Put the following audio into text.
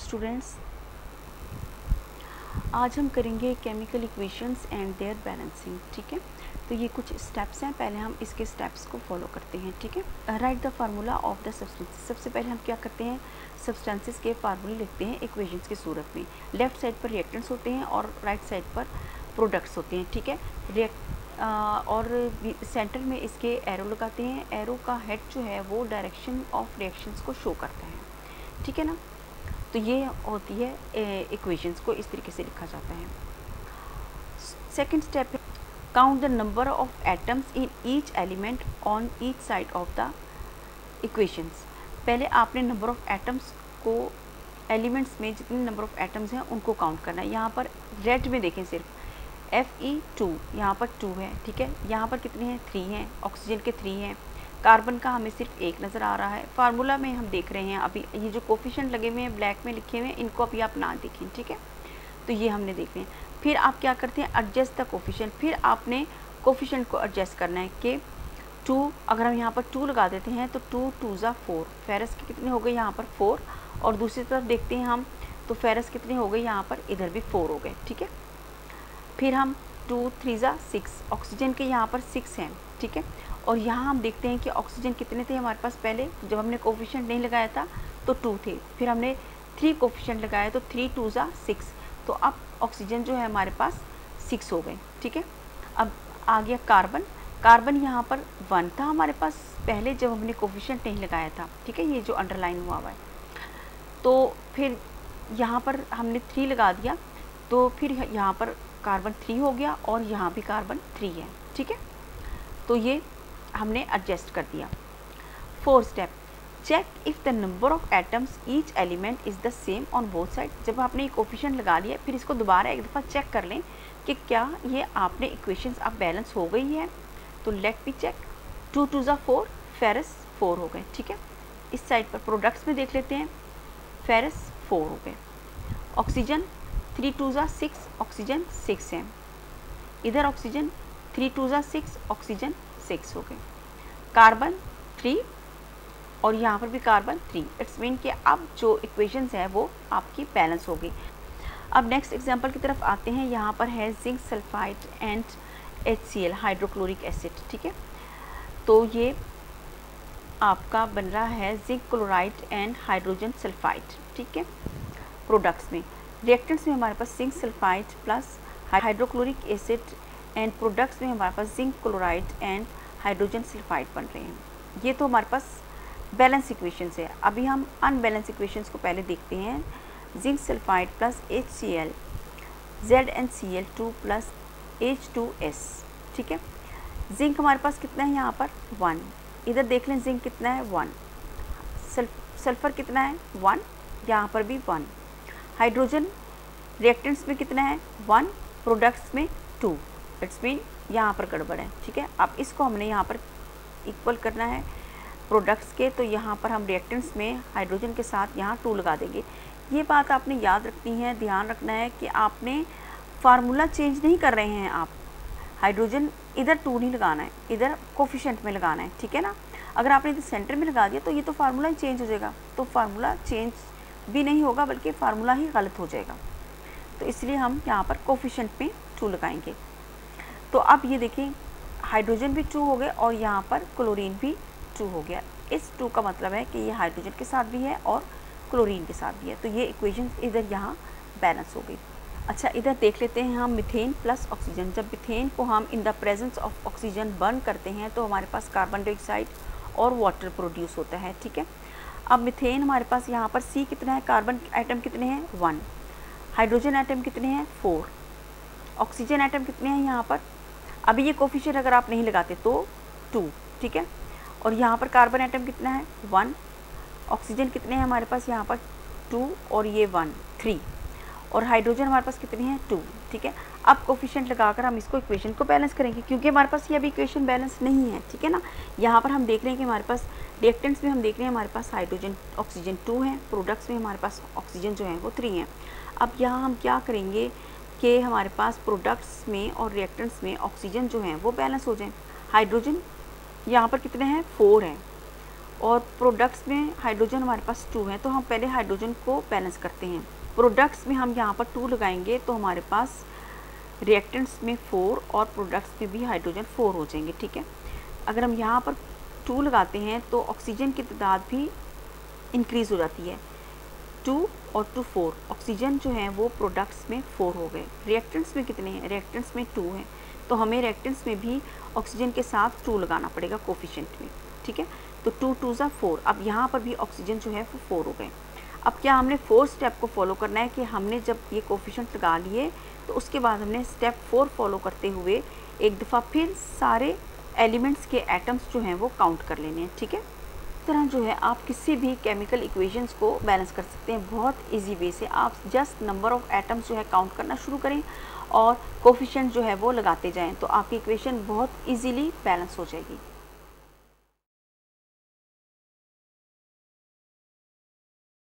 Students, आज हम करेंगे chemical equations and their balancing. ठीक है, तो ये कुछ स्टेप्स हैं, पहले हम इसके स्टेप्स को फॉलो करते हैं। ठीक है, right the formula of the substances. सबसे पहले हम क्या करते हैं, सब्सटेंसेस के फार्मूले लिखते हैं इक्वेशंस की सूरत में। लेफ्ट साइड पर रिएक्टेंट्स होते हैं और राइट साइड पर प्रोडक्ट्स होते हैं। ठीक है, और सेंटर में इसके एरो लगाते हैं। एरो का हेड जो है वो डायरेक्शन ऑफ रिएक्शंस को शो करता है। ठीक है ना, तो ये होती है इक्वेशंस को इस तरीके से लिखा जाता है। सेकंड स्टेप है count the number of atoms in each element on each side of the equations. पहले आपने नंबर ऑफ एटम्स को एलिमेंट्स में जितने नंबर ऑफ एटम्स हैं उनको काउंट करना है। यहाँ पर रेड में देखें सिर्फ Fe2, यहाँ पर 2 है। ठीक है, यहाँ पर कितने हैं, 3 हैं। ऑक्सीजन के 3 हैं। कार्बन का हमें सिर्फ 1 नज़र आ रहा है। फार्मूला में हम देख रहे हैं अभी ये जो कोफिशिएंट लगे हुए हैं ब्लैक में लिखे हुए हैं, इनको अभी आप ना देखें। ठीक है, तो ये हमने देख लिया। फिर आप क्या करते हैं, एडजस्ट द कोफिशिएंट। फिर आपने कोफिशिएंट को एडजस्ट करना है कि 2, अगर हम यहाँ पर 2 लगा देते हैं तो 2 2 ज़ा 4। फेरस के कितने हो गए यहाँ पर 4, और दूसरी तरफ देखते हैं हम तो फेरस कितने हो गए यहाँ पर, इधर भी 4 हो गए। ठीक है, फिर हम 2 3 ज़ा 6, ऑक्सीजन के यहाँ पर 6 हैं। ठीक है, और यहाँ हम देखते हैं कि ऑक्सीजन कितने थे हमारे पास, पहले जब हमने कोफिशिएंट नहीं लगाया था तो 2 थे, फिर हमने 3 कोफिशिएंट लगाया तो 3 2 ज़ा 6, तो अब ऑक्सीजन जो है हमारे पास 6 हो गए। ठीक है, अब आ गया कार्बन। कार्बन यहाँ पर 1 था हमारे पास पहले जब हमने कोफिशिएंट नहीं लगाया था। ठीक है, ये जो अंडरलाइन हुआ है, तो फिर यहाँ पर हमने 3 लगा दिया, तो फिर यहाँ पर कार्बन 3 हो गया और यहाँ भी कार्बन 3 है। ठीक है, तो ये हमने एडजस्ट कर दिया। Fourth step, check if the number of atoms each element is the same on both side. जब आपने कोफिशिएंट लगा लिया, फिर इसको दोबारा एक दफ़ा चेक कर लें कि क्या ये आपने इक्वेशंस अब बैलेंस हो गई है। तो लेट मी चेक, 2 2 ज़ा 4, फेरस 4 हो गए। ठीक है, इस साइड पर प्रोडक्ट्स में देख लेते हैं, फेरस 4 हो गए। ऑक्सीजन 3 2 ज़ा 6, ऑक्सीजन 6 है। इधर ऑक्सीजन 3 2 ज़ा 6, ऑक्सीजन 6 हो गए। कार्बन 3 और यहाँ पर भी कार्बन 3। इट्स मीन कि अब जो इक्वेशंस है वो आपकी बैलेंस हो गई। अब नेक्स्ट एग्जांपल की तरफ आते हैं। यहाँ पर है zinc sulphide and HCl, hydrochloric acid. ठीक है, तो ये आपका बन रहा है zinc chloride and hydrogen sulphide. ठीक है, प्रोडक्ट्स में, रिएक्टेंट्स में हमारे पास zinc sulphide plus hydrochloric acid, and products में हमारे पास zinc chloride and hydrogen sulphide बन रहे हैं। ये तो हमारे पास बैलेंस इक्वेशंस है। अभी हम अनबैलेंस इक्वेशंस को पहले देखते हैं। Zinc sulphide plus HCl, ZnCl2 plus H2S। ठीक है, जिंक हमारे पास कितना है यहाँ पर 1, इधर देख लें जिंक कितना है 1, सल्फर कितना है 1, यहाँ पर भी 1। हाइड्रोजन रिएक्टेंट्स में कितना है 1, प्रोडक्ट्स में 2। इट्स मीन यहाँ पर गड़बड़ है। ठीक है, अब इसको हमने यहाँ पर इक्वल करना है प्रोडक्ट्स के, तो यहाँ पर हम रिएक्टेंट्स में हाइड्रोजन के साथ यहाँ 2 लगा देंगे। ये बात आपने याद रखनी है, ध्यान रखना है कि आपने फार्मूला चेंज नहीं कर रहे हैं आप। हाइड्रोजन इधर 2 नहीं लगाना है, इधर कोफिशिएंट में लगाना है। ठीक है ना, अगर आपने इधर सेंटर में लगा दिया तो ये तो फार्मूला ही चेंज हो जाएगा, तो फार्मूला चेंज भी नहीं होगा बल्कि फार्मूला ही गलत हो जाएगा। तो इसलिए हम यहाँ पर कोफिशिएंट में 2 लगाएंगे। तो अब ये देखें, हाइड्रोजन भी 2 हो गए और यहाँ पर क्लोरीन भी 2 हो गया। इस 2 का मतलब है कि ये हाइड्रोजन के साथ भी है और क्लोरीन के साथ भी है, तो ये इक्वेशन इधर यहाँ बैलेंस हो गई। अच्छा, इधर देख लेते हैं हम मीथेन प्लस ऑक्सीजन। जब मीथेन को हम in the presence of oxygen burn करते हैं तो हमारे पास कार्बन डाइऑक्साइड और वाटर प्रोड्यूस होता है। ठीक है, अब मीथेन हमारे पास यहाँ पर C कितना है, कार्बन एटम कितने हैं 1, हाइड्रोजन एटम कितने हैं 4, ऑक्सीजन एटम कितने हैं यहाँ पर, अभी ये कोफिशिएंट अगर आप नहीं लगाते तो 2। ठीक है, और यहाँ पर कार्बन एटम कितना है 1, ऑक्सीजन कितने हैं हमारे पास यहाँ पर 2 और ये 1 3, और हाइड्रोजन हमारे पास कितने हैं 2। ठीक है, अब कोफिशिएंट लगाकर हम इसको इक्वेशन को बैलेंस करेंगे, क्योंकि हमारे पास ये अभी इक्वेशन बैलेंस नहीं है। ठीक है ना, यहाँ पर हम देख रहे हैं कि हमारे पास रिएक्टेंट्स में हम देख रहे हैं हमारे पास हाइड्रोजन ऑक्सीजन 2 हैं, प्रोडक्ट्स में हमारे पास ऑक्सीजन जो है वो 3 हैं। अब यहाँ हम क्या करेंगे कि हमारे पास प्रोडक्ट्स में और रिएक्टेंट्स में ऑक्सीजन जो है वो बैलेंस हो जाए। हाइड्रोजन यहाँ पर कितने हैं 4 हैं, और प्रोडक्ट्स में हाइड्रोजन हमारे पास 2 है, तो हम पहले हाइड्रोजन को बैलेंस करते हैं। प्रोडक्ट्स में हम यहाँ पर 2 लगाएंगे तो हमारे पास रिएक्टेंट्स में 4 और प्रोडक्ट्स में भी हाइड्रोजन 4 हो जाएंगे, ठीक है। अगर हम यहाँ पर 2 लगाते हैं तो ऑक्सीजन की तादाद भी इंक्रीज़ हो जाती है, 2 और 2 4। ऑक्सीजन जो है वो प्रोडक्ट्स में 4 हो गए। रिएक्टेंट्स में कितने हैं? रिएक्टेंट्स में 2 हैं, तो हमें रिएक्टेंट्स में भी ऑक्सीजन के साथ 2 लगाना पड़ेगा कोफिशिएंट में, ठीक है। तो 2 2 ज़ा 4। अब यहाँ पर भी ऑक्सीजन जो है वो 4 हो गए। अब क्या हमने 4 स्टेप को फॉलो करना है कि हमने जब ये कोफिशिएंट लगा लिए तो उसके बाद हमने स्टेप 4 फॉलो करते हुए एक दफ़ा फिर सारे एलिमेंट्स के एटम्स जो हैं वो काउंट कर लेने हैं, ठीक है। इस तरह जो है आप किसी भी केमिकल इक्वेशंस को बैलेंस कर सकते हैं बहुत इजी वे से। आप जस्ट नंबर ऑफ़ एटम्स जो है काउंट करना शुरू करें और कोफिशिएंट जो है वो लगाते जाएं, तो आपकी इक्वेशन बहुत इजीली बैलेंस हो जाएगी।